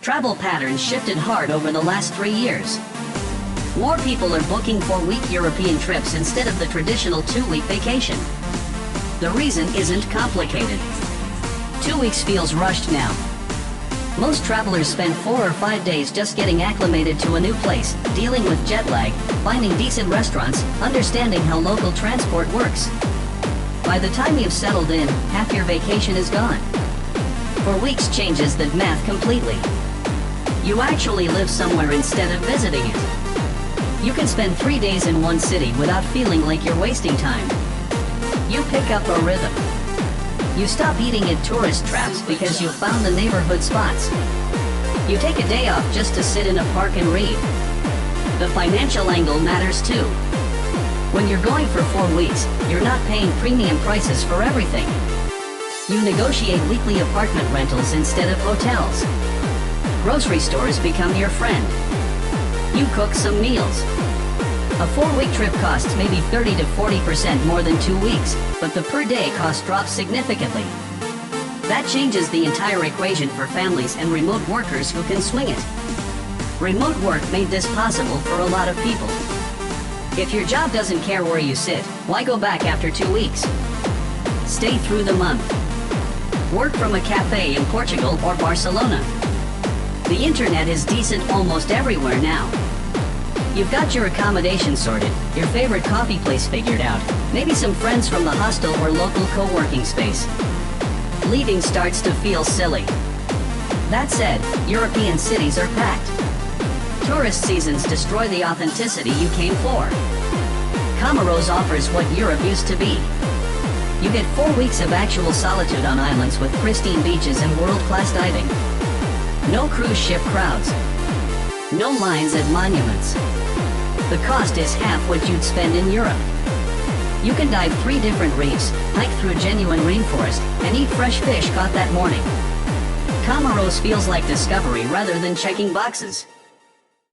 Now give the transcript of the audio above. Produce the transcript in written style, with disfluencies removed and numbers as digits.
Travel patterns shifted hard over the last 3 years. More people are booking 4-week European trips instead of the traditional 2-week vacation. The reason isn't complicated. 2 weeks feels rushed now. Most travelers spend 4 or 5 days just getting acclimated to a new place, dealing with jet lag, finding decent restaurants, understanding how local transport works. By the time you've settled in, half your vacation is gone. 4 weeks changes that math completely. You actually live somewhere instead of visiting it. You can spend 3 days in one city without feeling like you're wasting time. You pick up a rhythm. You stop eating at tourist traps because you've found the neighborhood spots. You take a day off just to sit in a park and read. The financial angle matters too. When you're going for 4 weeks, you're not paying premium prices for everything. You negotiate weekly apartment rentals instead of hotels. Grocery stores become your friend. You cook some meals. A 4-week trip costs maybe 30 to 40% more than 2 weeks, but the per-day cost drops significantly. That changes the entire equation for families and remote workers who can swing it. Remote work made this possible for a lot of people. If your job doesn't care where you sit, why go back after 2 weeks? Stay through the month. Work from a cafe in Portugal or Barcelona. The internet is decent almost everywhere now. You've got your accommodation sorted, your favorite coffee place figured out, maybe some friends from the hostel or local co-working space. Leaving starts to feel silly. That said, European cities are packed. Tourist seasons destroy the authenticity you came for. Comoros offers what Europe used to be. You get 4 weeks of actual solitude on islands with pristine beaches and world-class diving. No cruise ship crowds. No lines at monuments. The cost is half what you'd spend in Europe. You can dive 3 different reefs, hike through genuine rainforest, and eat fresh fish caught that morning. Comoros feels like discovery rather than checking boxes.